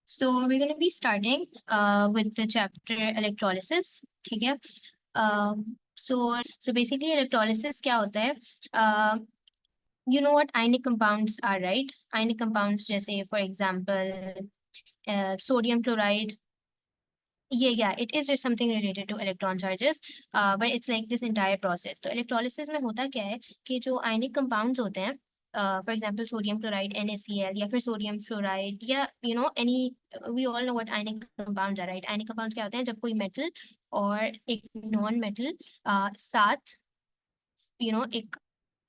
So we're going to be starting with the chapter electrolysis. ठीक है? So basically electrolysis क्या होता है? You know what ionic compounds are, right? Ionic compounds जैसे for example sodium chloride. Yeah, it is just something related to electron charges, but it's like this entire process. तो electrolysis में होता क्या है कि जो ionic compounds होते हैं, for example sodium chloride NaCl या फिर sodium fluoride या any, we all know what ionic compounds are, right? Ionic compounds क्या होते हैं जब कोई metal और एक non metal साथ एक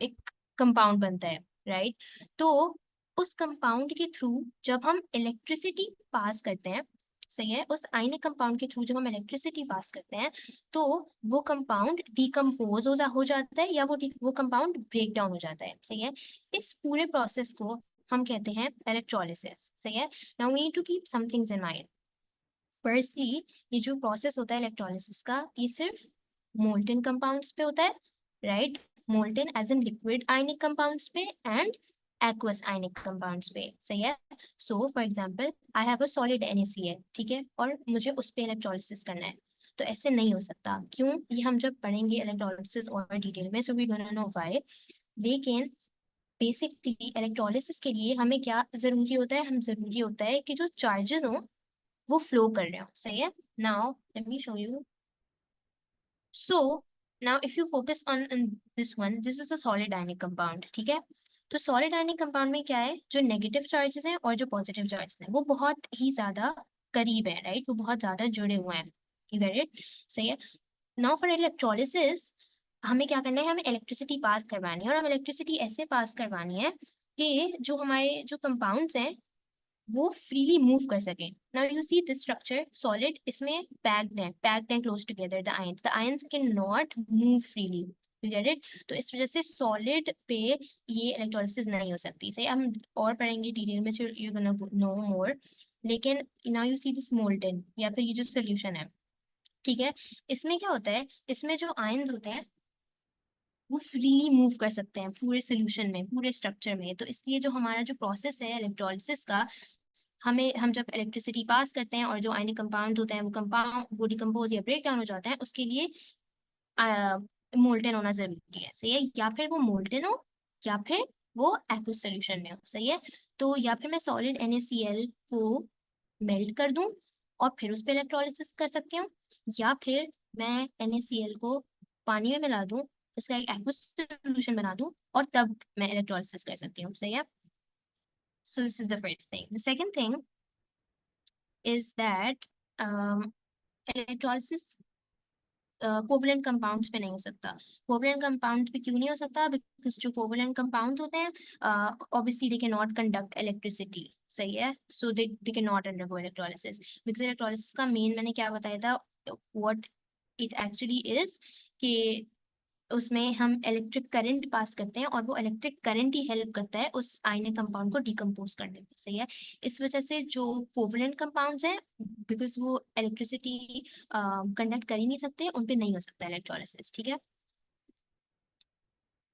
एक कंपाउंड बनता है, राइट? तो उस कंपाउंड के थ्रू जब हम इलेक्ट्रिसिटी पास करते हैं, सही है, उस आयनिक कंपाउंड के थ्रू जब हम इलेक्ट्रिसिटी पास करते हैं तो वो कंपाउंड डिकम्पोज हो जाता है या वो कंपाउंड ब्रेक डाउन हो जाता है, सही है। इस पूरे प्रोसेस को हम कहते हैं इलेक्ट्रोलिसिस, सही है। Now we need to keep some things in mind. Firstly, ये जो प्रोसेस होता है इलेक्ट्रोलिसिस का, ये सिर्फ मोल्टन कंपाउंड्स पे होता है, right? Molten as in liquid ionic compounds पे एंड एक्वस आयनिक कंपाउंड्स पे, सही है। So for example I have a solid NaCl, ठीक है, और मुझे उस पे इलेक्ट्रोलिसिस करना है, तो ऐसे नहीं हो सकता। क्यों? ये हम जब पढ़ेंगे इलेक्ट्रोलिसिस और डिटेल में, so we gonna know why. लेकिन बेसिकली इलेक्ट्रोलिसिस के लिए हमें क्या जरूरी होता है? हम जरूरी होता है कि जो चार्जेस हो वो फ्लो कर रहे हो, सही है। Now let me show you. So now if you focus on this one, this is a solid ionic compound, ठीक है। तो सॉलिड आयनिक कंपाउंड में क्या है, जो नेगेटिव चार्जेस हैं और जो पॉजिटिव चार्जेस हैं वो बहुत ही ज्यादा करीब है, राइट? वो बहुत ज्यादा जुड़े हुए हैं, यू गेट इट, सही है। नाउ फॉर इलेक्ट्रोलिसिस हमें क्या करना है, हमें इलेक्ट्रिसिटी पास करवानी है, और हम इलेक्ट्रिसिटी ऐसे पास करवानी है कि जो हमारे जो कंपाउंड्स हैं वो फ्रीली मूव कर सके। Now you see this structure solid, इसमें packed and close together the ions can not move freely, you get it. तो इस वजह से सॉलिड पे ये इलेक्ट्रोलिसिस नहीं हो सकती, सही। हम और पढ़ेंगे डिटेल में, यू गोना नो मोर। लेकिन now you see this molten या फिर ये जो सोल्यूशन है, ठीक है, इसमें क्या होता है, इसमें जो आयंस होते हैं वो फ्रीली मूव कर सकते हैं पूरे सोल्यूशन में, पूरे स्ट्रक्चर में। तो इसलिए जो हमारा जो प्रोसेस है इलेक्ट्रोलिसिस का, हम जब इलेक्ट्रिसिटी पास करते हैं और जो आयनिक कंपाउंड होते हैं वो डिकम्पोज या ब्रेक डाउन हो जाते हैं, उसके लिए मोल्टेन होना जरूरी है, सही है। या फिर वो मोल्टेन हो या फिर वो एक्वस सोल्यूशन में हो, सही है। तो या फिर मैं सॉलिड NaCl को मेल्ट कर दूं और फिर उस पर इलेक्ट्रोलिसिस कर सकती हूँ, या फिर मैं NaCl को पानी में मिला दूं, उसका एक एक्वस सोल्यूशन बना दूं और तब मैं इलेक्ट्रोलिसिस कर सकती हूँ, सही है। So this is the first thing. The second thing is that electrolysis covalent compounds पे नहीं हो सकता। कोवलेंट कंपाउंड्स पे क्यों नहीं हो सकता? बिकॉज जो कोवलेंट कंपाउंड्स होते हैं obviously they can not conduct electricity, सही है। So they can not undergo electrolysis, because electrolysis का मेन मैंने क्या बताया था, व्हाट इट एक्चुअली इज, कि उसमें हम इलेक्ट्रिक करंट पास करते हैं और वो इलेक्ट्रिक करंट ही हेल्प करता है उस आयनिक कंपाउंड को डिकम्पोज करने में, सही है। इस वजह से जो कोवलेंट कंपाउंड्स हैं, बिकॉज वो इलेक्ट्रिसिटी कंडक्ट कर ही नहीं सकते, उन पे नहीं हो सकता इलेक्ट्रोलिसिस, ठीक है।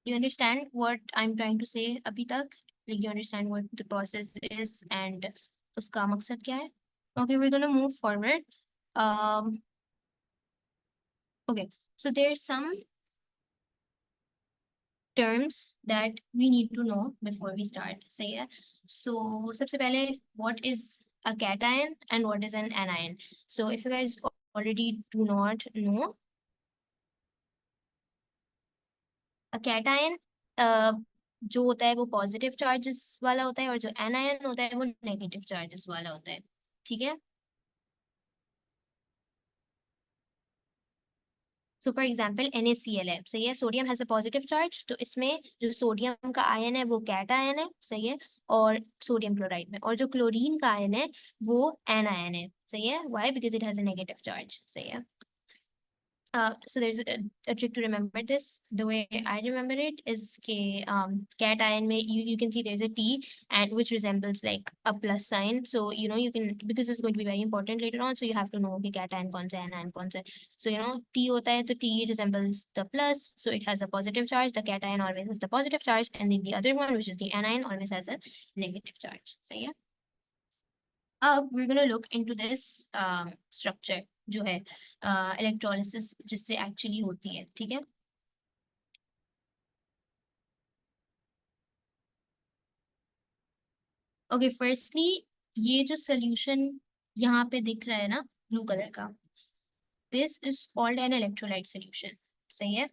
You understand what I am trying to say अभी तक? You understand what the process is and उसका मकसद क्या है? Okay, we are gonna move forward. Okay, so there are some terms that we need to know before we start, सही है। So सबसे पहले, what is a cation and what is an anion? So if you guys already do not know, a cation जो होता है वो positive charges वाला होता है, और जो एनायन होता है वो नेगेटिव चार्जेस वाला होता है, ठीक है। सो फॉर एग्जाम्पल NaCl है, सही है, sodium has a positive charge, तो इसमें जो सोडियम का आयन है वो कैटायन है, सही है। और सोडियम क्लोराइड में, और जो क्लोरीन का आयन है वो एनायन है, सही है। Why? Because it has a negative charge, सही है। So there's a trick to remember this. The way I remember it is cation में you can see there's a T, and which resembles like a plus sign. So you can, because it's going to be very important later on, so you have to know कि cation कौन सा है, anion कौन सा है. So T होता है तो T resembles the plus, so it has a positive charge. The cation always has the positive charge, and then the other one, which is the anion, always has a negative charge. सही है. अब we're gonna look into this structure जो है electrolysis जिससे actually होती है, ठीक है। ओके, फर्स्टली ये जो सोल्यूशन यहाँ पे दिख रहा है ना ब्लू कलर का, this is called an electrolyte solution. सही है।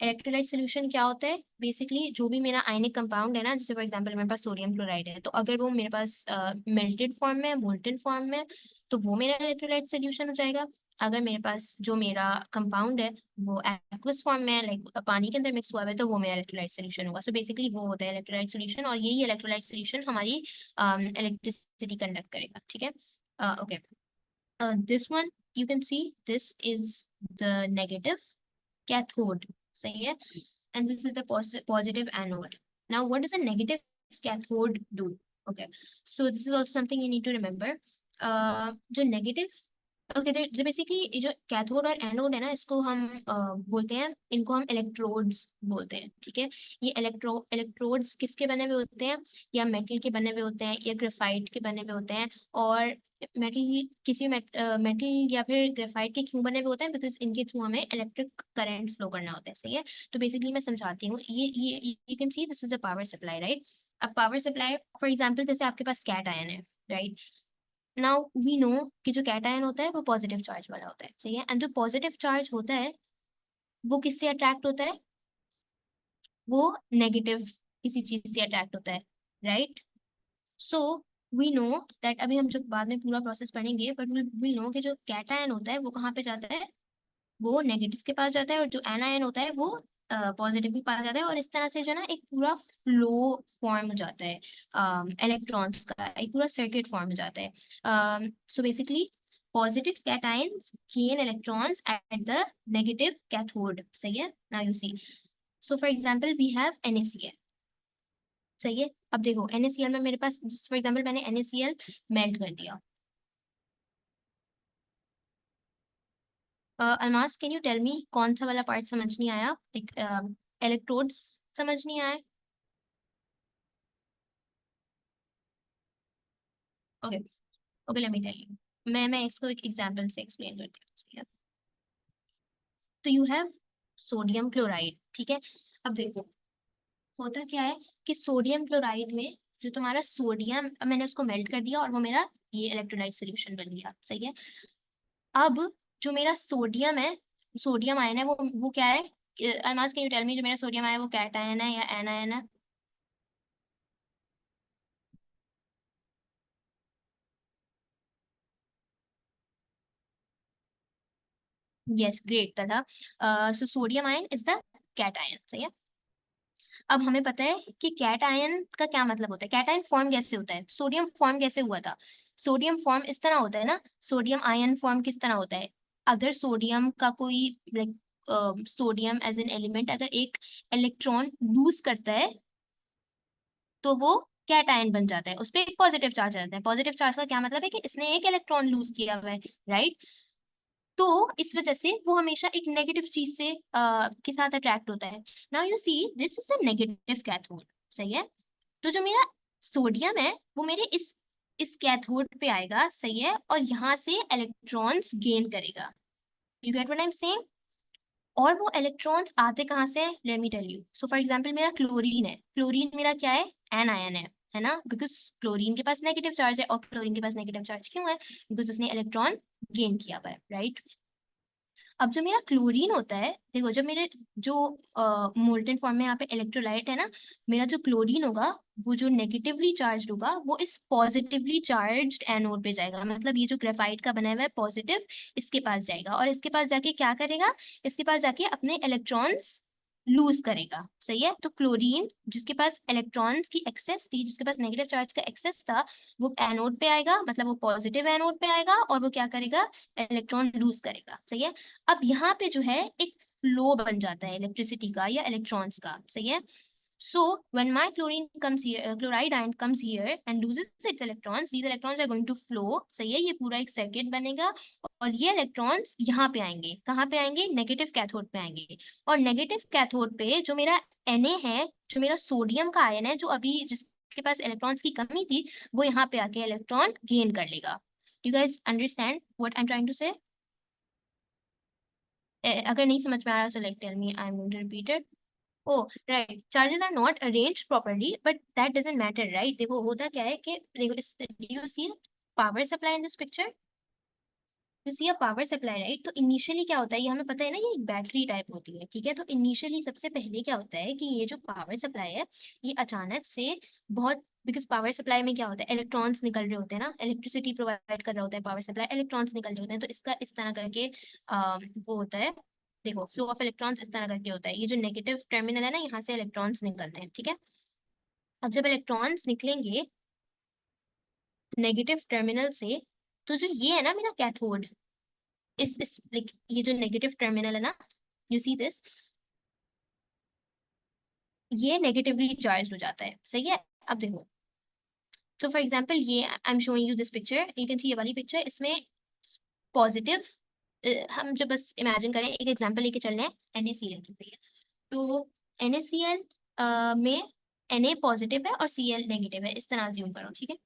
इलेक्ट्रोलाइट सोल्यूशन क्या होता है? बेसिकली जो भी मेरा आयनिक कंपाउंड है ना, जैसे फॉर एग्जांपल मेरे पास सोडियम क्लोराइड है, तो अगर वो मेरे पास मेल्टेड फॉर्म में, मोल्टन फॉर्म में, तो वो मेरा इलेक्ट्रोलाइट सोल्यूशन हो जाएगा। अगर मेरे पास जो मेरा कंपाउंड है वो एक्वस फॉर्म में, लाइक पानी के अंदर मिक्स हुआ है, तो वो मेरा इलेक्ट्रोलाइट सोल्यूशन होगा। सो बेसिकली वो होता है इलेक्ट्रोलाइट सोल्यूशन, और यही इलेक्ट्रोलाइट सोल्यूशन हमारी इलेक्ट्रिसिटी कंडक्ट करेगा, ठीक है। Okay, this one you can see this is the negative cathode. सही है। And this is the positive anode. Now what does a negative cathode do? Okay, so this is also something you need to remember. जो negative, okay, तो basically जो cathode और anode है ना, इसको हम बोलते हैं, इनको हम इलेक्ट्रोड्स बोलते हैं, ठीक है। ये इलेक्ट्रोड्स किसके बने हुए होते हैं? या मेटल के बने हुए होते हैं, या ग्रेफाइट के बने हुए होते हैं। और मेटल, किसी भी मेटल या फिर ग्रेफाइट के क्यों बने हुए होते हैं? बिकॉज इनके थ्रू हमें इलेक्ट्रिक करंट फ्लो करना होता है, सही है। तो बेसिकली मैं समझाती हूँ, ये you can see this is a power supply, right. अब पावर सप्लाई फॉर एग्जाम्पल, जैसे आपके पास कैट आयन है, राइट। नाउ वी नो कि जो कैटायन होता है वो पॉजिटिव चार्ज वाला होता है, सही है। एंड जो पॉजिटिव चार्ज होता है वो किससे अट्रैक्ट होता है? वो नेगेटिव किसी चीज से अट्रैक्ट होता है, right. So we know that, अभी हम जब बाद में पूरा प्रोसेस पढ़ेंगे, बट वी नो कि जो कैटायन होता है वो कहाँ पे जाता है? वो नेगेटिव के पास जाता है, और जो एनायन होता है वो पॉजिटिव के पास जाता है। और इस तरह से जो ना एक पूरा फ्लो फॉर्म हो जाता है इलेक्ट्रॉन्स का, एक पूरा सर्किट फॉर्म हो जाता है। So basically positive cations gain electrons at the negative cathode, सही है। Now you see, so for example we have NaCl, सही है। अब देखो NaCl में मेरे पास, फॉर एग्जांपल मैंने NaCl मेल्ट कर दिया। Almas, can you tell me कौन सा वाला पार्ट समझ नहीं आया? इलेक्ट्रोड्स समझ नहीं आए? Okay, okay, let me tell you. मैं इसको एक एग्जांपल से एक्सप्लेन करती हूँ, ठीक है। तो यू हैव सोडियम क्लोराइड, ठीक है। अब देखो होता क्या है कि सोडियम क्लोराइड में जो तुम्हारा सोडियम, मैंने उसको मेल्ट कर दिया और वो मेरा ये इलेक्ट्रोलाइट सोल्यूशन बन गया, सही है। अब जो मेरा सोडियम है, सोडियम आयन है, वो क्या है? Almas, can you tell me, जो मेरा सोडियम आयन है वो कैटायन है या एनायन है? यस, ग्रेट तथा। So sodium ion is the cation, सही है। अब हमें पता है कि कैटायन का क्या मतलब होता है। कैटायन फॉर्म कैसे होता है? सोडियम फॉर्म कैसे हुआ था? सोडियम फॉर्म इस तरह होता है ना, सोडियम आयन फॉर्म किस तरह होता है? अगर सोडियम का कोई, like sodium as an element अगर एक इलेक्ट्रॉन लूज करता है तो वो कैटायन बन जाता है, उस पर एक पॉजिटिव चार्ज आ जाता है। पॉजिटिव चार्ज का क्या मतलब है? कि इसने एक इलेक्ट्रॉन लूज किया हुआ है, राइट। तो इस वजह से वो हमेशा एक नेगेटिव चीज से के साथ अट्रैक्ट होता है। Now you see this is a negative cathode, सही है। तो जो मेरा सोडियम है वो मेरे इस कैथोड पे आएगा, सही है, और यहाँ से इलेक्ट्रॉन्स गेन करेगा। You get what I am saying? और वो इलेक्ट्रॉन्स आते कहाँ से? Let me tell you. So for example मेरा क्लोरीन है, क्लोरीन मेरा क्या है? एन आयन है ना, बिकॉज क्लोरीन के पास नेगेटिव चार्ज है। और क्लोरीन के पास नेगेटिव चार्ज क्यों है? बिकॉज उसने इलेक्ट्रॉन गेन किया हुआ है, राइट। अब जो मेरा क्लोरीन होता है, देखो जब मेरे जो मोल्टन फॉर्म में यहाँ पे इलेक्ट्रोलाइट है ना, मेरा जो क्लोरीन होगा वो जो नेगेटिवली चार्ज होगा वो इस पॉजिटिवली चार्ज्ड एनोड पे जाएगा। मतलब ये जो ग्रेफाइट का बना हुआ है पॉजिटिव, इसके पास जाएगा, और इसके पास जाके क्या करेगा? इसके पास जाके अपने इलेक्ट्रॉन्स लूज करेगा, सही है। तो क्लोरीन जिसके पास इलेक्ट्रॉन्स की एक्सेस थी, जिसके पास नेगेटिव चार्ज का एक्सेस था, वो एनोड पे आएगा, मतलब वो पॉजिटिव एनोड पे आएगा, और वो क्या करेगा? इलेक्ट्रॉन लूज करेगा, सही है। अब यहाँ पे जो है एक फ्लो बन जाता है इलेक्ट्रिसिटी का या इलेक्ट्रॉन्स का, सही है। So when my chlorine comes here, chloride ion comes here and loses its electrons, these electrons are going to flow, सही है। ये पूरा एक सर्किट बनेगा, और ये इलेक्ट्रॉन्स यहाँ पे आएंगे। कहाँ पे आएंगे? नेगेटिव कैथोड पे आएंगे। और नेगेटिव कैथोड पे जो मेरा Na है, जो मेरा सोडियम का आयन है, जो अभी जिस जिसके पास इलेक्ट्रॉन्स की कमी थी वो यहाँ पे आके इलेक्ट्रॉन गेन कर लेगा। You guys understand what I am trying to say? अगर नहीं समझ में आ रहा, so like tell me, I am going to repeat it. Oh, right. Charges are not arranged properly, but that doesn't matter, right? देखो होता क्या है कि देखो इस you see power supply in this picture? You see a power supply, right? तो initially क्या होता है, ये हमें पता है ना, ये एक बैटरी टाइप होती है, ठीक है? तो इनिशियली सबसे पहले क्या होता है कि ये जो पावर सप्लाई है ये अचानक से बहुत, बिकॉज पावर सप्लाई में क्या होता है, इलेक्ट्रॉन्स निकल रहे होते हैं ना, इलेक्ट्रिसिटी प्रोवाइड कर रहा होता है पावर सप्लाई, इलेक्ट्रॉन्स निकल रहे होते हैं, तो इसका इस तरह करके वो होता है। देखो फ्लो ऑफ इलेक्ट्रॉन्स इस तरह करके होता है, ये जो नेगेटिव टर्मिनल है ना, यहाँ से इलेक्ट्रॉन्स निकलते हैं, ठीक है? अब जब इलेक्ट्रॉन्स निकलेंगे नेगेटिव टर्मिनल से, तो जो ये है ना मेरा कैथोड, इस लाइक ये जो नेगेटिव टर्मिनल है ना, यू सी दिस, ये नेगेटिवली चार्ज हो जाता है, सही है? अब देखो, तो फॉर एग्जांपल ये I am showing you this picture, you can see ये वाली पिक्चर, इसमें पॉजिटिव, हम जब बस इमेजिन करें, एक एग्जांपल लेके चल रहे हैं NaCl की, सही है? तो NaCl में Na पॉजिटिव है और Cl नेगेटिव है, इस तरह अज्यूम करो, ठीक है?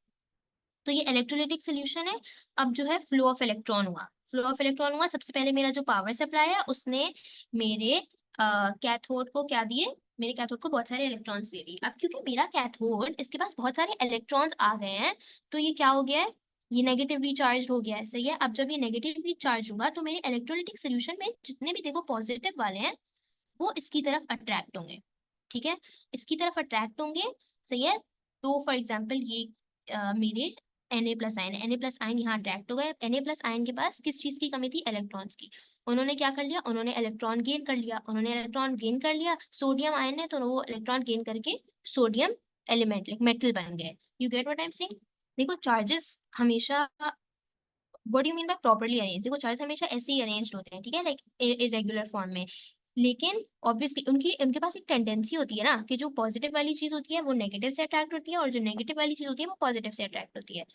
तो ये इलेक्ट्रोलाइटिक सोल्यूशन है। अब जो है फ्लो ऑफ इलेक्ट्रॉन हुआ, फ्लो ऑफ इलेक्ट्रॉन हुआ, सबसे पहले मेरा जो पावर सप्लाई है उसने मेरे कैथोड को क्या दिए, मेरे कैथोड को बहुत सारे इलेक्ट्रॉन्स दे दिए। अब क्योंकि मेरा कैथोड, इसके पास बहुत सारे इलेक्ट्रॉन्स आ गए हैं, तो ये क्या हो गया है, ये नेगेटिवली चार्ज हो गया है, सही है? अब जब ये नेगेटिवली चार्ज होगा तो मेरे इलेक्ट्रोलाइटिक सोल्यूशन में जितने भी देखो पॉजिटिव वाले हैं वो इसकी तरफ अट्रैक्ट होंगे, ठीक है? इसकी तरफ अट्रैक्ट होंगे, सही है? तो फॉर एग्जाम्पल ये मेरे Na प्लस आयन यहाँ अट्रैक्ट हो गए। Na प्लस आयन के पास किस चीज की कमी थी, इलेक्ट्रॉन्स की। उन्होंने क्या कर लिया, उन्होंने इलेक्ट्रॉन गेन कर लिया, उन्होंने इलेक्ट्रॉन गेन कर लिया, सोडियम आयन है तो वो इलेक्ट्रॉन गेन करके सोडियम एलिमेंट लाइक मेटल बन गए। You get what I am saying? देखो चार्जेस हमेशा, what you mean by properly arrange, देखो चार्जेस हमेशा ऐसे ही अरेंज होते हैं, ठीक है, लाइक इरेगुलर फॉर्म में। लेकिन ऑब्वियसली उनकी उनके पास एक टेंडेंसी होती है ना कि जो पॉजिटिव वाली चीज होती है वो नेगेटिव से अट्रैक्ट होती है, और जो नेगेटिव वाली चीज होती है वो पॉजिटिव से अट्रैक्ट होती है।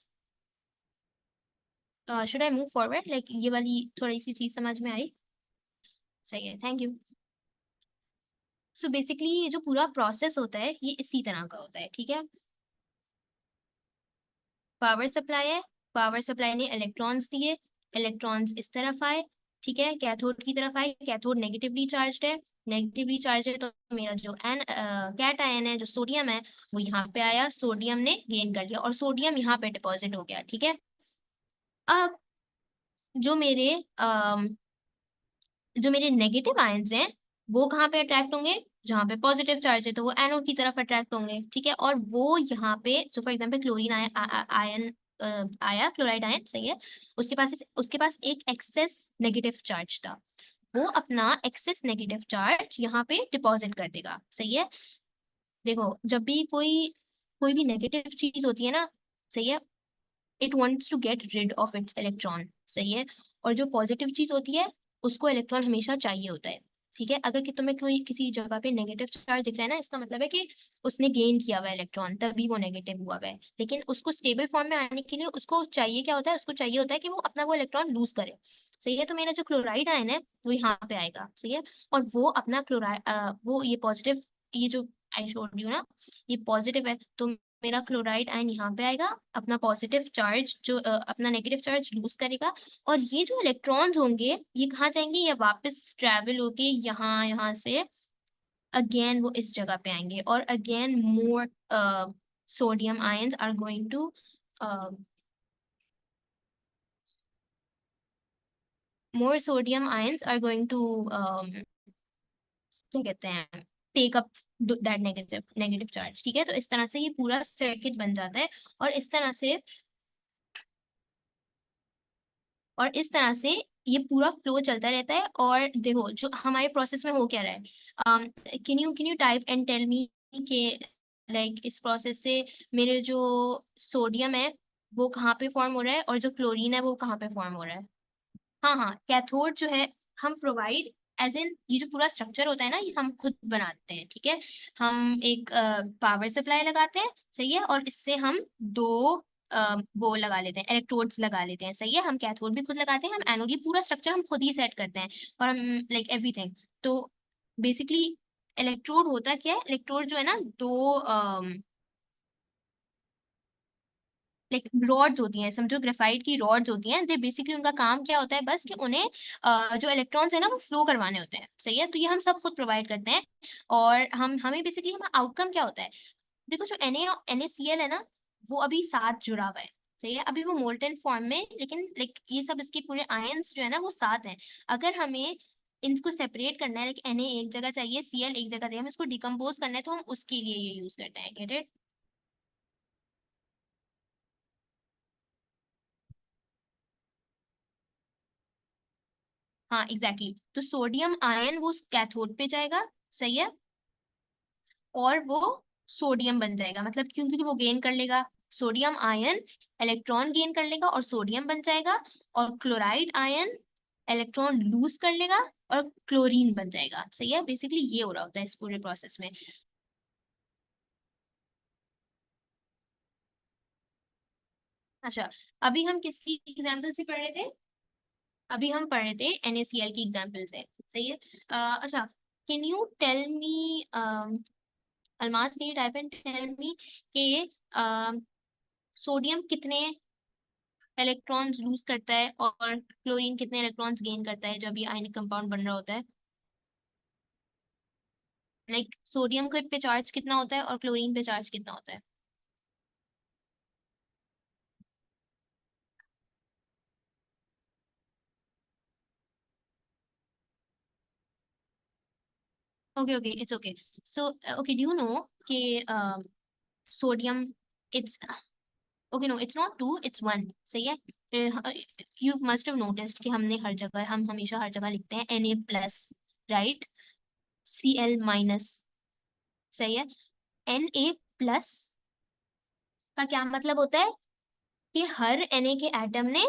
Should I move forward, like ये वाली थोड़ी सी चीज समझ में आई? सही है, थैंक यू। सो बेसिकली ये जो पूरा प्रोसेस होता है ये इसी तरह का होता है, ठीक है? पावर सप्लाई है, पावर सप्लाई ने इलेक्ट्रॉन्स दिए, इलेक्ट्रॉन्स इस तरफ आए, ठीक है, कैथोड की तरफ आए, कैथोड नेगेटिवली चार्ज्ड है, नेगेटिवली चार्ज है तो मेरा जो एन कैट आयन है जो सोडियम है वो यहाँ पे आया, सोडियम ने गेन कर लिया और सोडियम यहाँ पे डिपॉजिट हो गया, ठीक है? अब जो मेरे जो मेरे नेगेटिव आयंस हैं वो कहाँ पे अट्रैक्ट होंगे, जहाँ पे पॉजिटिव चार्ज है तो वो एनोड की तरफ अट्रैक्ट होंगे, ठीक है? और वो यहाँ पे, सो फॉर एग्जांपल क्लोरीन आयन आया, क्लोराइड आयन, सही है? उसके पास एक एक्सेस नेगेटिव चार्ज था, वो अपना एक्सेस नेगेटिव चार्ज यहाँ पे डिपॉजिट कर देगा, सही है? देखो जब भी कोई कोई भी नेगेटिव चीज होती है ना, सही है, it wants to get rid of its electron, सही है? और जो पॉजिटिव चीज होती है उसको इलेक्ट्रॉन हमेशा चाहिए होता है, ठीक है? अगर कि तुम्हें कोई किसी जगह पे नेगेटिव चार्ज दिख रहा है ना, इसका मतलब है कि उसने गेन किया हुआ है इलेक्ट्रॉन, तभी वो नेगेटिव हुआ हुआ है। लेकिन उसको स्टेबल फॉर्म में आने के लिए उसको चाहिए क्या होता है, उसको चाहिए होता है कि वो अपना वो इलेक्ट्रॉन लूज करे, सही है? तो मेरा जो क्लोराइड आयन है वो यहाँ पे आएगा, सही है? और वो अपना क्लोराइड वो ये पॉजिटिव, ये जो आई शोड यू ना, ये पॉजिटिव है, तो मेरा क्लोराइड आयन यहाँ पे आएगा, अपना पॉजिटिव चार्ज जो अपना नेगेटिव चार्ज लूज करेगा, और ये जो इलेक्ट्रॉन्स होंगे ये कहाँ जाएंगे, ये वापस ट्रेवल होके यहाँ से अगेन वो इस जगह पे आएंगे, और again more sodium ions are going to more sodium ions are going to क्या कहते हैं, take up that negative negative charge, ठीक है? तो इस तरह से ये पूरा सर्किट बन जाता है, और इस तरह से और इस तरह से ये पूरा फ्लो चलता रहता है। और देखो जो हमारे प्रोसेस में हो क्या रहा है, can you type and tell me के लाइक इस प्रोसेस से मेरे जो सोडियम है वो कहाँ पे फॉर्म हो रहा है और जो क्लोरीन है वो कहाँ पे फॉर्म हो रहा है? हाँ हाँ, कैथोड जो है हम प्रोवाइड, एज इन ये जो पूरा स्ट्रक्चर होता है ना ये हम खुद बनाते हैं, ठीक है? हम एक पावर सप्लाई लगाते हैं, सही है? और इससे हम दो वो लगा लेते हैं, इलेक्ट्रोड्स लगा लेते हैं, सही है? हम कैथोड भी खुद लगाते हैं, हम एनोड, ये पूरा स्ट्रक्चर हम खुद ही सेट करते हैं, और हम लाइक एवरीथिंग। तो बेसिकली इलेक्ट्रोड होता क्या है, इलेक्ट्रोड जो है ना दो लाइक रॉड्स होती हैं, समझो ग्रेफाइट की रॉड्स होती हैं, दे बेसिकली उनका काम क्या होता है बस कि उन्हें जो इलेक्ट्रॉन्स है ना वो फ्लो करवाने होते हैं, सही है। तो ये हम सब खुद प्रोवाइड करते हैं। और हम हमें बेसिकली हमारा आउटकम क्या होता है, देखो जो NaCl है ना वो अभी साथ जुड़ा हुआ है, सही है, अभी वो मोल्टन फॉर्म में, लेकिन लाइक ये सब इसके पूरे आयंस जो है ना वो साथ हैं। अगर हमें इनको सेपरेट करना है, लाइक Na एक जगह चाहिए, Cl एक जगह चाहिए, हमें इसको डिकम्पोज करना है, तो हम उसके लिए ये यूज करते हैं, गेट इट। हाँ एग्जैक्टली तो सोडियम आयन वो कैथोड पे जाएगा, सही है, और वो सोडियम बन जाएगा, मतलब क्यों, क्योंकि वो गेन कर लेगा, सोडियम आयन इलेक्ट्रॉन गेन कर लेगा और सोडियम बन जाएगा, और क्लोराइड आयन इलेक्ट्रॉन लूज कर लेगा और क्लोरीन बन जाएगा, सही है। बेसिकली ये हो रहा होता है इस पूरे प्रोसेस में। अच्छा, अभी हम किसकी एग्जाम्पल से पढ़ रहे थे, अभी हम पढ़ रहे थे NaCl की एग्जाम्पल से, सही है। अच्छा, can you tell me Almas, can you type and tell me कि सोडियम कितने इलेक्ट्रॉन्स लूज करता है और क्लोरीन कितने इलेक्ट्रॉन्स गेन करता है जब ये आयनिक कंपाउंड बन रहा होता है, लाइक सोडियम पे चार्ज कितना होता है और क्लोरीन पे चार्ज कितना होता है। Okay okay it's okay. So okay, do you know कि sodium, it's okay, no it's not two, it's one, सही है। यू मस्ट हैव नोटिस्ड कि हमने हर जगह, हम हमेशा हर जगह लिखते हैं Na+, राइट, Cl-, सही है। Na+ का क्या मतलब होता है कि हर Na के एटम ने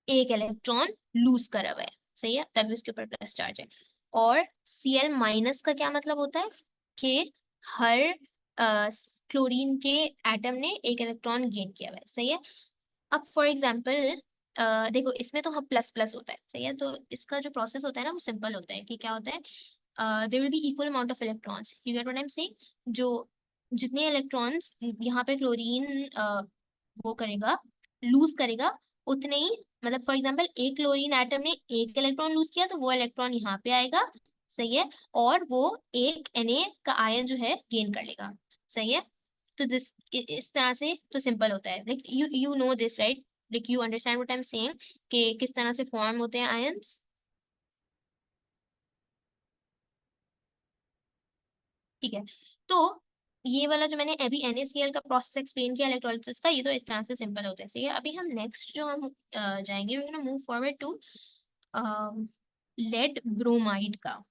एक इलेक्ट्रॉन लूज करा हुआ है, सही है, तभी उसके ऊपर प्लस चार्ज है। और Cl- का क्या मतलब होता है कि हर क्लोरीन के एटम ने एक इलेक्ट्रॉन गेन किया हुआ है, सही है। अब फॉर एग्जाम्पल देखो इसमें तो हम प्लस प्लस होता है, सही है, तो इसका जो प्रोसेस होता है ना वो सिंपल होता है कि क्या होता है, there will be equal amount of electrons, you get what I am saying, जो जितने इलेक्ट्रॉन्स यहाँ पे क्लोरीन वो करेगा, लूज करेगा, उतने ही, मतलब फॉर एग्जांपल एक क्लोरीन एटम ने एक इलेक्ट्रॉन लूज किया तो वो इलेक्ट्रॉन यहाँ पे आएगा, सही है, और वो एक Na का आयन जो है गेन कर लेगा, सही है। तो दिस इस तरह से तो सिंपल होता है, like you know this right, like you understand what I am saying कि किस तरह से फॉर्म होते हैं आयंस, ठीक है। तो ये वाला जो मैंने अभी NaCl का प्रोसेस एक्सप्लेन किया इलेक्ट्रोलिसिस का, ये तो इस तरह से सिंपल होता है, सही है। अभी हम नेक्स्ट जो हम जाएंगे, we move forward to lead bromide का,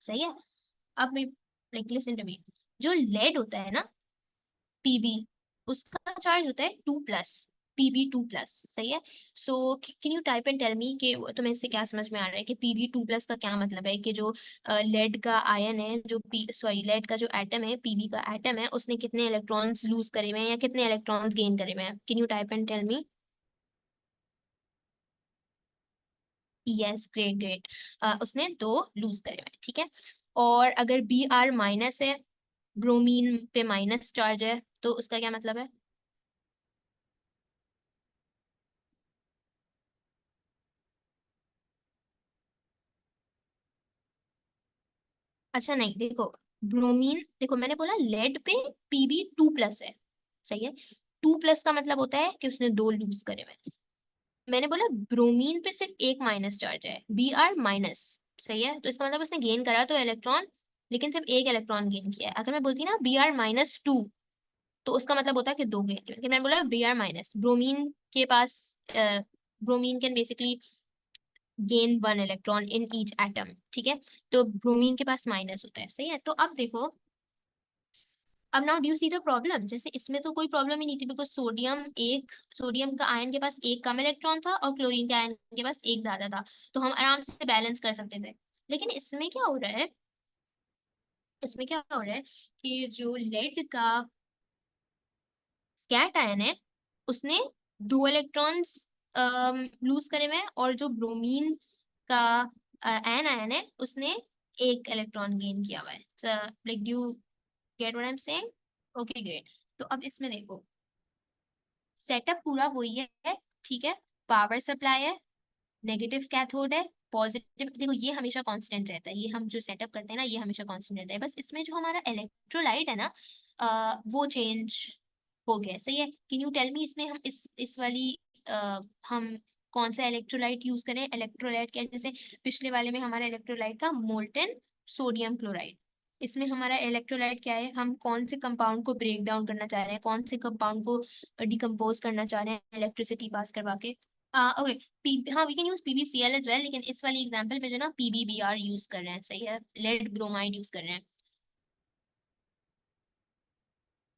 सही है। अब लाइक लिसन टू मी, जो लेड होता है ना, Pb, उसका चार्ज होता है 2+, Pb2+, सही है। So can you type and tell me कि तुम्हें इससे क्या समझ में आ रहा है कि Pb2+ का क्या मतलब है, कि जो लेड का आयन है, जो सॉरी लेड का जो एटम है, Pb का एटम है, उसने कितने इलेक्ट्रॉन्स लूज करे हुए हैं या कितने इलेक्ट्रॉन्स गेन करे हुए हैं, can you type and tell me. Yes, great great, उसने 2 लूज करे हुए हैं, ठीक है। और अगर Br- है, ब्रोमीन पे माइनस चार्ज है, तो उसका क्या मतलब है। अच्छा नहीं, देखो ब्रोमीन, देखो मैंने बोला लेड पे Pb2+ है, सही है, 2+ का मतलब होता है कि उसने 2 लूज करे हुए हैं। मैंने बोला ब्रोमीन पे सिर्फ एक माइनस चार्ज है, Br-, सही है, तो इसका मतलब उसने गेन करा तो इलेक्ट्रॉन, लेकिन सिर्फ एक इलेक्ट्रॉन गेन किया है। अगर मैं बोलती ना Br-2, तो उसका मतलब होता है कि 2 गेन किया, लेकिन मैंने बोला Br-, ब्रोमीन के पास bromine can basically gain 1 electron in each atom, ठीक है, तो ब्रोमीन के पास माइनस होता है, सही है। तो अब देखो, अब now do see the problem, जैसे इसमें तो कोई प्रॉब्लम ही नहीं थी, बिकॉज सोडियम का आयन के पास एक कम इलेक्ट्रॉन था और क्लोरीन के आयन के पास एक ज्यादा था, तो हम आराम से बैलेंस कर सकते थे। लेकिन इसमें क्या हो रहा है, इसमें क्या हो रहा है कि जो लेड का कैट आयन है, उसने 2 इलेक्ट्रॉन्स लूज करे हुए हैं, और जो ब्रोमीन का एन आयन है उसने एक इलेक्ट्रॉन गेन किया हुआ है, like do get what I am saying. Okay great, तो अब इसमें देखो, सेटअप पूरा वही है, ठीक है। पावर सप्लाई है, नेगेटिव कैथोड है, पॉजिटिव, देखो ये हमेशा कांस्टेंट रहता है, ये हम जो सेटअप करते हैं ना ये हमेशा कांस्टेंट रहता है, बस इसमें जो हमारा इलेक्ट्रोलाइट है ना वो चेंज हो गया, सही है। कैन यू टेल मी इसमें हम इस वाली हम कौन सा इलेक्ट्रोलाइट यूज करें? इलेक्ट्रोलाइट क्या, जैसे पिछले वाले में हमारा इलेक्ट्रोलाइट था मोल्टेन सोडियम क्लोराइड, इसमें हमारा इलेक्ट्रोलाइट क्या है? हम कौन से कंपाउंड को ब्रेक डाउन करना चाह रहे हैं, कौन से कंपाउंड को डिकम्पोज करना चाह रहे हैं इलेक्ट्रिसिटी पास करवा के? ओके, हाँ we can use PbCl as well, लेकिन इस वाली एग्जांपल पे जो ना PbBr यूज कर रहे हैं, सही है, लेड ब्रोमाइड यूज कर रहे हैं।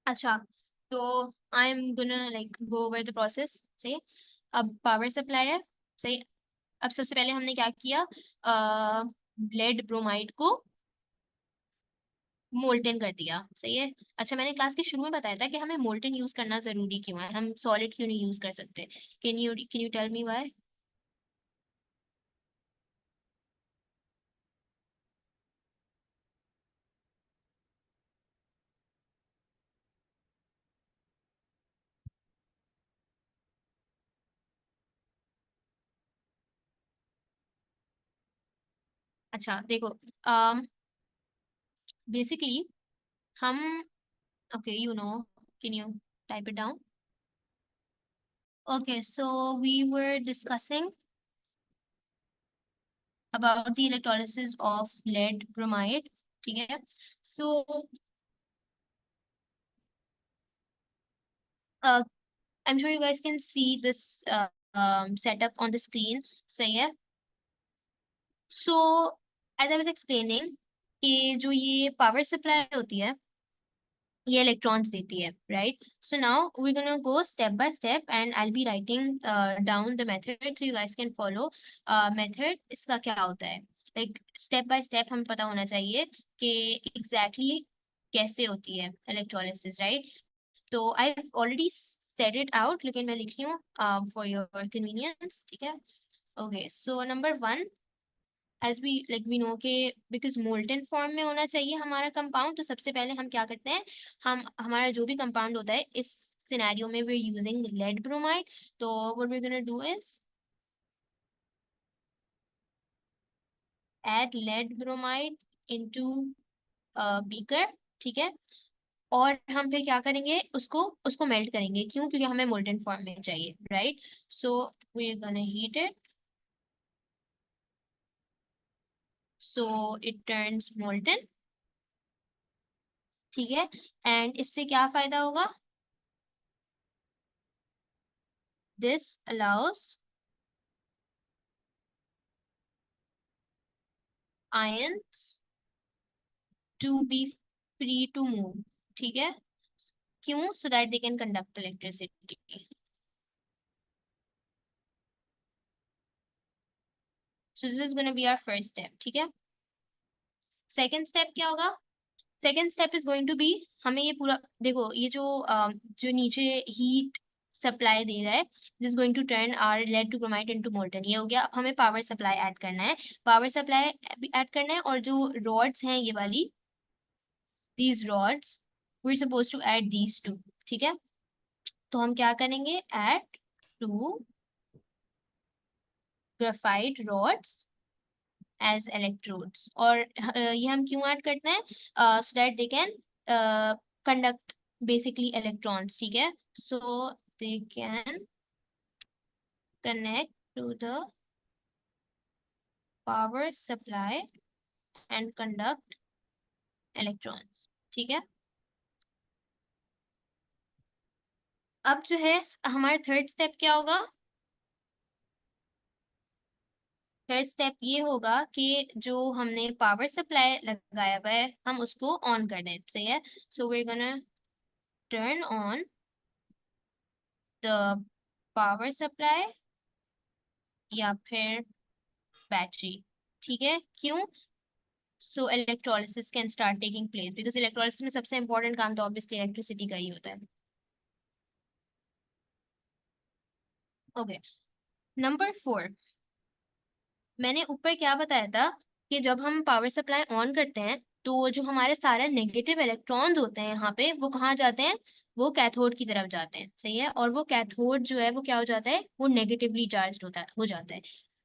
अच्छा, तो आई am gonna like go over the process, सही है। अब पावर सप्लाई है, सही। अब सबसे पहले हमने क्या किया, लेड ब्रोमाइड को मोल्टेन कर दिया, सही है। अच्छा, मैंने क्लास के शुरू में बताया था कि हमें मोल्टेन यूज करना जरूरी क्यों है, हम सॉलिड क्यों नहीं यूज कर सकते? Can you tell me why? अच्छा देखो, बेसिकली हम, okay, you know, can you type it down? Okay, so we were discussing about the electrolysis of lead bromide, ठीक है? So uh, I'm sure you guys can see this setup on the screen, सही है? So as I was explaining कि जो ये power supply होती है ये इलेक्ट्रॉन्स देती है, right? So now we gonna go step by step and I will be writing down the method so you guys can follow method. इसका क्या होता है, लाइक स्टेप बाय स्टेप हमें पता होना चाहिए कि एग्जैक्टली कैसे होती है इलेक्ट्रोलिसिस, राइट? तो I already said it out, लेकिन मैं लिख रही हूँ फॉर योर कन्वीनियंस, ठीक है? Okay, so number one, as we like we know के बिकॉज मोल्टन फॉर्म में होना चाहिए हमारा कंपाउंड, तो सबसे पहले हम क्या करते हैं, हम हमारा जो भी कंपाउंड होता है इस सिनेरियो में we are using lead bromide, तो what we gonna do is add lead bromide into beaker, ठीक है? और हम फिर क्या करेंगे, उसको उसको मेल्ट करेंगे, क्यों? क्योंकि हमें मोल्टन फॉर्म में चाहिए, right? So we are gonna heat it, so it turns molten, ठीक है? एंड इससे क्या फायदा होगा? This allows ions to be free to move, ठीक है? क्यों? So that they can conduct electricity. So this is going to be our first step, ठीक है? Second step क्या होगा? Second step is going to be, हमें ये पूरा देखो, ये जो नीचे हीट सप्लाई दे रहा है, this is going to turn our lead two bromide into molten, ये हो गया। अब हमें पावर सप्लाई ऐड करना है, पावर सप्लाई ऐड करना है, और जो रॉड्स हैं ये वाली, these rods we're supposed to add these two, ठीक है? तो हम क्या करेंगे, add two graphite rods as electrodes, और ये हम क्यों ऐड करते हैं? so that they can conduct basically electrons, ठीक है? so they can connect to the power supply and conduct electrons, ठीक है? अब जो है हमारा थर्ड स्टेप क्या होगा? थर्ड स्टेप ये होगा कि जो हमने पावर सप्लाई लगाया हुआ है हम उसको ऑन कर दें, सही है? So we gonna turn on the power supply या फिर बैटरी, ठीक है? क्यों? So electrolysis can start taking place, because electrolysis में सबसे इंपॉर्टेंट काम तो ऑब्वियसली इलेक्ट्रिसिटी का ही होता है। ओके, नंबर 4, मैंने ऊपर क्या बताया था कि जब हम पावर सप्लाई ऑन करते हैं तो जो हमारे सारे नेगेटिव इलेक्ट्रॉन्स होते हैं यहाँ पे वो कहाँ जाते हैं? वो कैथोड की तरफ जाते हैं, सही है। और वो कैथोड जो है वो क्या हो जाता है, वो नेगेटिवली चार्ज हो जाता है।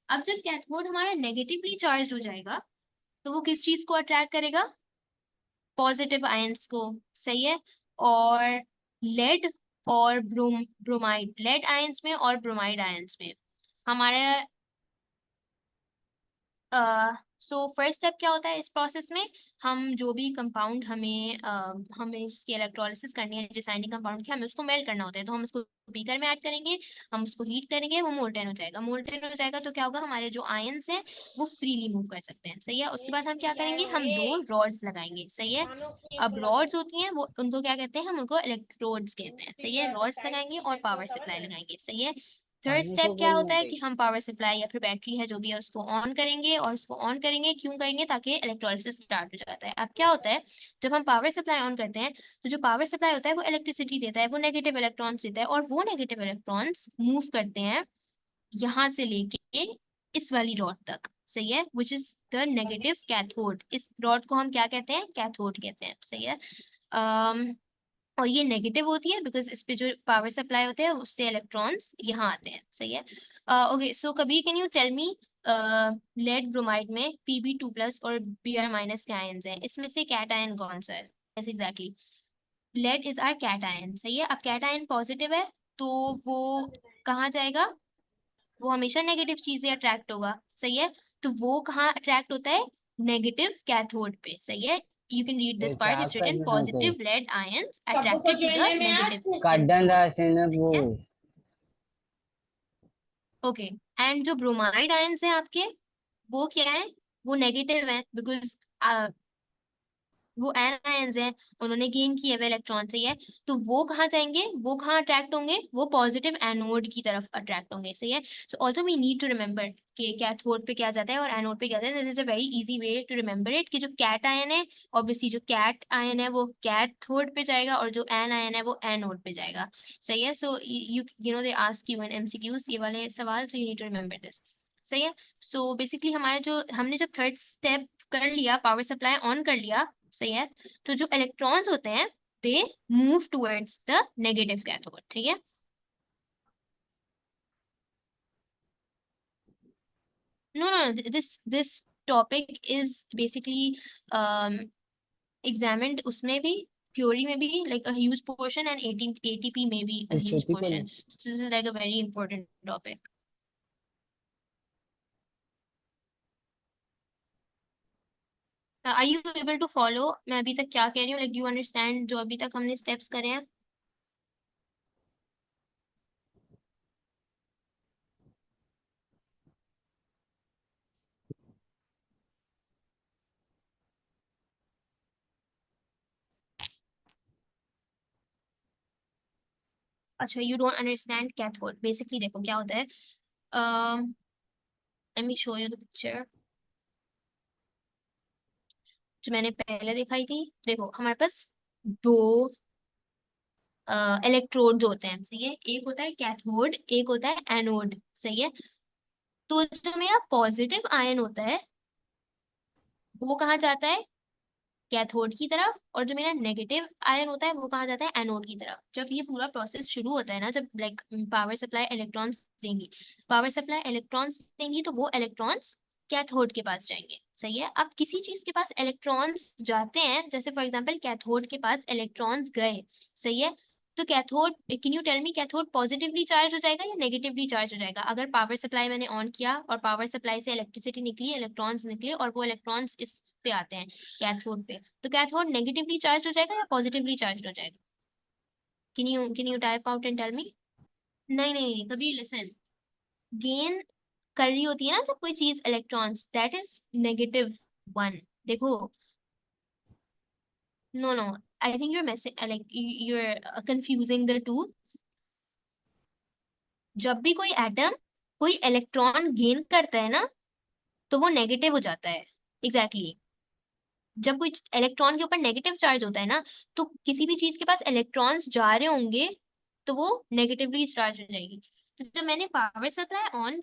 अब जब कैथोड हमारा नेगेटिवली चार्ज हो जाएगा तो वो किस चीज को अट्रैक्ट करेगा, पॉजिटिव आयंस को, सही है। और लेड और ब्रोमाइड, लेड आयंस में और ब्रोमाइड आयंस में हमारे सो फर्स्ट स्टेप क्या होता है इस प्रोसेस में, हम जो भी कंपाउंड हमें जिसकी इलेक्ट्रोलिसिस करनी है, जिस आयनिक कंपाउंड की, हमें उसको मेल्ट करना होता है, तो हम उसको बीकर में ऐड करेंगे, हम उसको हीट करेंगे, वो मोल्टेन हो जाएगा। मोल्टेन हो जाएगा तो क्या होगा, हमारे जो आयंस हैं वो फ्रीली मूव कर सकते हैं, सही है। उसके बाद हम क्या करेंगे, हम दो रॉड्स लगाएंगे, सही है। अब रॉड्स होती हैं वो, उनको क्या कहते हैं, हम उनको इलेक्ट्रोड्स कहते हैं, सही है। रॉड्स लगाएंगे और पावर सप्लाई लगाएंगे, सही है। थर्ड स्टेप क्या होता है कि हम पावर सप्लाई या फिर बैटरी है जो भी है उसको ऑन करेंगे, और उसको ऑन करेंगे क्यों करेंगे, ताकि इलेक्ट्रोलिसिस स्टार्ट हो जाता है। अब क्या होता है, जब हम पावर सप्लाई ऑन करते हैं तो जो पावर सप्लाई होता है वो इलेक्ट्रिसिटी देता है, वो नेगेटिव इलेक्ट्रॉन्स देता है, और वो नेगेटिव इलेक्ट्रॉन्स मूव करते हैं यहाँ से लेके इस वाली रॉड तक, सही है, which is the negative cathode. इस रॉड को हम क्या कहते हैं, कैथोड कहते हैं, सही है। और ये नेगेटिव होती है बिकॉज इस पे जो पावर सप्लाई होते हैं उससे इलेक्ट्रॉन्स यहाँ आते हैं, सही है। ओके, सो कभी can you tell me, lead bromide में Pb2+ और Br- के आयंस हैं, इसमें से कैट आयन कौन सा है? Yes exactly, lead is our cation, सही है। अब कैट आयन पॉजिटिव है तो वो कहाँ जाएगा, वो हमेशा नेगेटिव चीजें अट्रैक्ट होगा, सही है। तो वो कहाँ अट्रैक्ट होता है, नेगेटिव कैथोड पे, सही है। You can read ये this part. क्या It's written करना है positive lead ions attracted to the negative cotton electrode. राशि ने सही वो है, ओके। एंड जो ब्रोमाइड आयंस हैं आपके, वो क्या है, वो नेगेटिव है बिकॉज वो एनायंस हैं, उन्होंने गेन किए हुए इलेक्ट्रॉन से ही है। तो वो कहाँ जाएंगे, वो कहाँ अट्रैक्ट होंगे, वो पॉजिटिव एनोड की तरफ अट्रैक्ट होंगे, सही है। So also we need to remember कि कैथोड पे क्या जाता है और एनोड पे क्या जाता है। This is a very easy way to remember it, कि जो कैट आयन है, ऑब्वियसली जो कैट आयन है वो कैथोड पे जाएगा, और जो एन आयन है वो एनोड पे जाएगा, सही है। So you know they ask you in MCQs ये वाले सवाल, so you need to remember this, सही है। सो बेसिकली हमारा जो, हमने जब थर्ड स्टेप कर लिया, पावर सप्लाई ऑन कर लिया, सही है, तो जो इलेक्ट्रॉन्स होते हैं they move towards the negative cathode, ठीक है। No no, this topic is basically examined उसमें भी, थ्योरी में भी like a huge portion, and ATP में भी अ ह्यूज छोटी को portion, this is like a very important topic. Are you able to follow मैं अभी तक क्या कह रही हूँ, लाइक यू अंडरस्टैंड जो अभी तक हमने स्टेप्स करे हैं? अच्छा, you don't understand cathode, basically देखो क्या होता है, let me show you the picture जो मैंने पहले दिखाई थी। देखो हमारे पास दो इलेक्ट्रोड होते हैं, सही है, एक होता है कैथोड, एक होता है एनोड, सही है। तो जो मेरा पॉजिटिव आयन होता है वो कहाँ जाता है, कैथोड की तरफ, और जो मेरा नेगेटिव आयन होता है वो कहाँ जाता है, एनोड की तरफ। जब ये पूरा प्रोसेस शुरू होता है ना, जब लाइक पावर सप्लाई इलेक्ट्रॉन्स देंगी, पावर सप्लाई इलेक्ट्रॉन्स देंगी तो वो इलेक्ट्रॉन्स कैथोड के पास जाएंगे, सही है। अब किसी चीज के पास इलेक्ट्रॉन्स जाते हैं, जैसे फॉर एग्जांपल कैथोड के पास इलेक्ट्रॉन्स गए, सही है, तो cathode, can you tell me, cathode positively charge हो जाएगा या नेगेटिवली चार्ज हो जाएगा? अगर पावर सप्लाई मैंने ऑन किया और पावर सप्लाई से इलेक्ट्रिसिटी निकली, इलेक्ट्रॉन्स निकले, और वो इलेक्ट्रॉन्स इस पे आते हैं कैथोड पे, तो कैथोड नेगेटिवली चार्ज हो जाएगा या पॉजिटिवली चार्ज हो जाएगा? Can you type out and tell me. नहीं नहीं नहीं, कभी लिसन, गेन कर रही होती है ना जब कोई चीज electrons, that is negative one. देखो, no no, I think your message like you're confusing the two. जब भी कोई एटम कोई इलेक्ट्रॉन गेन करता है ना तो वो नेगेटिव हो जाता है, एग्जैक्टली exactly। जब कोई इलेक्ट्रॉन के ऊपर नेगेटिव चार्ज होता है ना, तो किसी भी चीज के पास इलेक्ट्रॉन्स जा रहे होंगे तो वो नेगेटिवली चार्ज हो जाएगी। तो जब मैंने पावर सप्लाई ऑन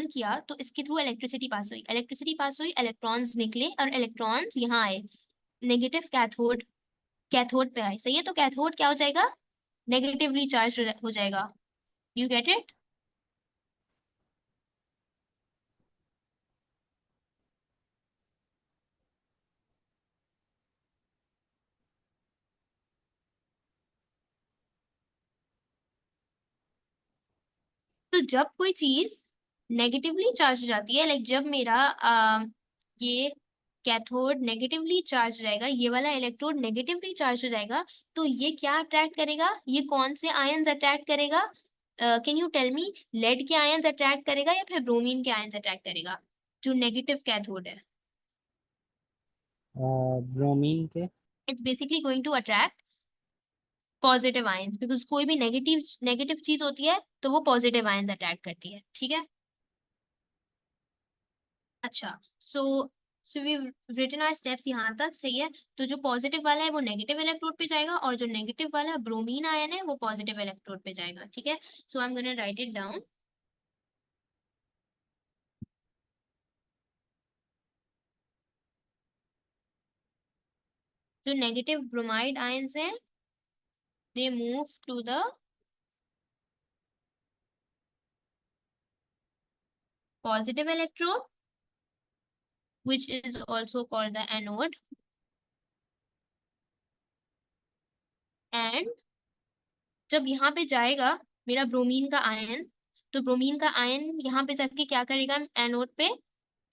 किया तो इसके थ्रू इलेक्ट्रिसिटी पास हुई, इलेक्ट्रॉन्स निकले और इलेक्ट्रॉन्स यहाँ आए, नेगेटिव कैथोड कैथोड पे आए, सही है, तो कैथोड क्या हो जाएगा, नेगेटिवली चार्ज हो जाएगा। You get it? तो जब कोई चीज नेगेटिवली चार्ज हो जाती है, लाइक जब मेरा ये कैथोड नेगेटिवली चार्ज हो जाएगा, ये वाला इलेक्ट्रोड नेगेटिवली चार्ज हो जाएगा, तो ये क्या अट्रैक्ट करेगा, ये कौन से आयंस अट्रैक्ट करेगा? Can you tell me, lead के आयंस अट्रैक्ट करेगा या फिर ब्रोमीन के आयंस अट्रैक्ट करेगा, जो नेगेटिव कैथोड है? ब्रोमीन के। It's basically going to attract positive ions, because कोई भी नेगेटिव नेगेटिव चीज होती है तो वो पॉजिटिव आयंस अट्रैक्ट करती है, ठीक है। अच्छा, so so we written our steps यहाँ तक, सही है। तो जो पॉजिटिव वाला है वो नेगेटिव इलेक्ट्रोड पे जाएगा, और जो नेगेटिव वाला ब्रोमीन आयन है वो पॉजिटिव इलेक्ट्रोड पे जाएगा, ठीक है। So I am gonna write it down. जो नेगेटिव ब्रोमाइड आयंस हैं, they move to the positive electrode, which is also called the anode, and जब यहाँ पे जाएगा मेरा ब्रोमीन का आयन, तो ब्रोमीन का आयन यहाँ पे जाके क्या करेगा, एनोड पे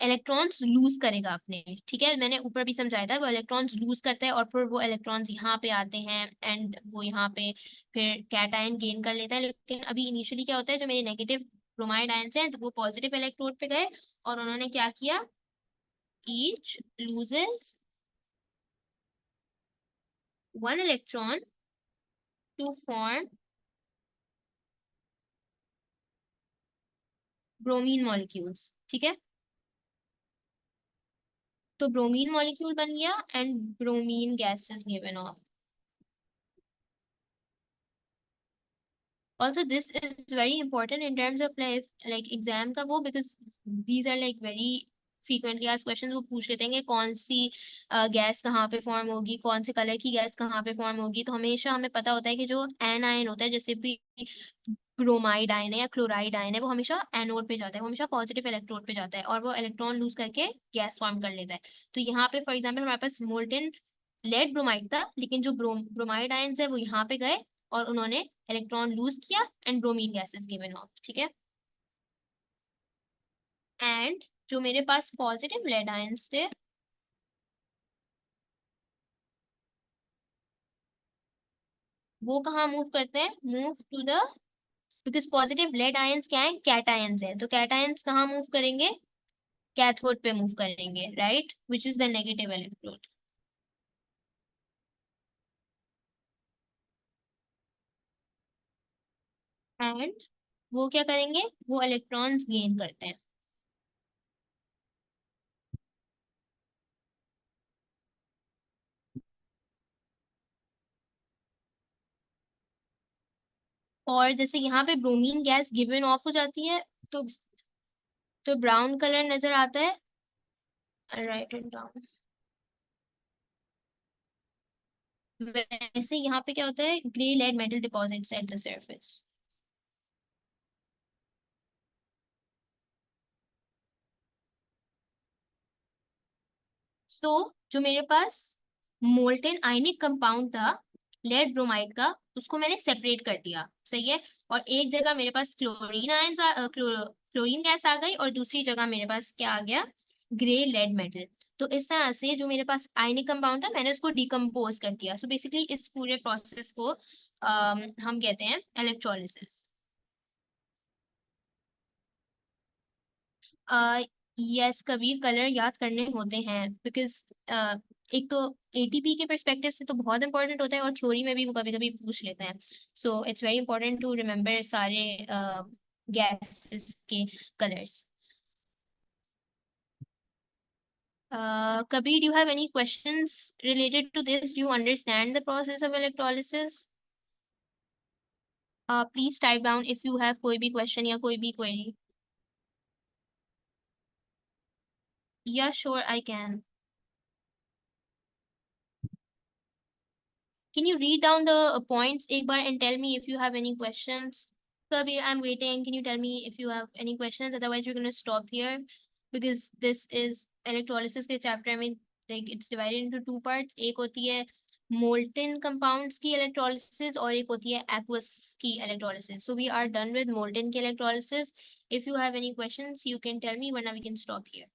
इलेक्ट्रॉन्स लूज करेगा अपने, ठीक है। मैंने ऊपर भी समझाया था, वो इलेक्ट्रॉन्स लूज करता है और फिर वो इलेक्ट्रॉन्स यहाँ पे आते हैं, एंड वो यहाँ पे फिर कैटायन गेन कर लेता है। लेकिन अभी इनिशियली क्या होता है, जो मेरे नेगेटिव ब्रोमाइड आयंस हैं तो वो पॉजिटिव इलेक्ट्रोड पे गए, और उन्होंने क्या किया, each loses one electron to form bromine molecules, ठीक है। तो ब्रोमीन मॉलिक्यूल बन गया and bromine gas is given off. Also this is very important in terms of like exam का वो, because these are like very frequently asked questions। वो पूछ लेते हैं कि कौन सी गैस कहाँ पे फॉर्म होगी, कौन से कलर की गैस कहाँ पे फॉर्म होगी, तो हमेशा हमें पता होता है कि जो एन आयन होता है, जैसे भी ब्रोमाइड आयन है या क्लोराइड आयन है, वो हमेशा एनोड पे जाता है, वो हमेशा पॉजिटिव इलेक्ट्रोड पे जाता है, और वो इलेक्ट्रॉन लूज करके गैस फॉर्म कर लेता है। तो यहाँ पे फॉर एग्जाम्पल हमारे पास मोल्टेन लेड ब्रोमाइड था, लेकिन जो ब्रोमाइड आयंस है वो यहाँ पे गए और उन्होंने इलेक्ट्रॉन लूज किया and bromine gas is given of, ठीक है। एंड जो मेरे पास पॉजिटिव लेड आयंस थे, वो कहाँ मूव करते हैं, move to the, because positive lead ions क्या है, कैटायंस है, तो कैटायंस कहाँ मूव करेंगे, कैथोड पे मूव करेंगे, right, which is the negative electrode. And वो क्या करेंगे, वो इलेक्ट्रॉन्स गेन करते हैं। और जैसे यहाँ पे ब्रोमीन गैस गिवन ऑफ हो जाती है, तो ब्राउन कलर नजर आता है, राइट एंड डाउन। वैसे यहाँ पे क्या होता है, grey lead metal deposits at the surface. So जो मेरे पास मोल्टेन आयनिक कंपाउंड था लेड ब्रोमाइड का, उसको मैंने सेपरेट कर दिया, सही है। और एक जगह मेरे पास क्लोरीन आयन क्लोरीन गैस आ गई, और दूसरी जगह मेरे पास क्या आ गया, ग्रे लेड मेटल। तो इस तरह से जो मेरे पास आयनिक कंपाउंड था, मैंने उसको डिकम्पोज कर दिया। सो बेसिकली इस पूरे प्रोसेस को हम कहते हैं इलेक्ट्रोलिसिस। यस, कभी कलर याद करने होते हैं, बिकॉज एक तो एटीपी के परस्पेक्टिव से तो बहुत इंपॉर्टेंट होता है, और थ्योरी में भी वो कभी कभी पूछ लेते हैं। So it's very important to remember सारे गैसेस के कलर्स। कभी, do you have any questions related to this? Do you understand the process of electrolysis? Please type down if you have कोई भी question या कोई भी query. Yeah, sure, I can. Can you read down the points एक बार and tell me if you have any questions? Kabir, I'm waiting. Can you tell me if you have any questions? Otherwise, we're going to stop here because this is electrolysis के chapter. I mean, like it's divided into two parts. एक होती है molten compounds की electrolysis और एक होती है aqueous की electrolysis. So we are done with molten की electrolysis. If you have any questions, you can tell me. वरना we can stop here.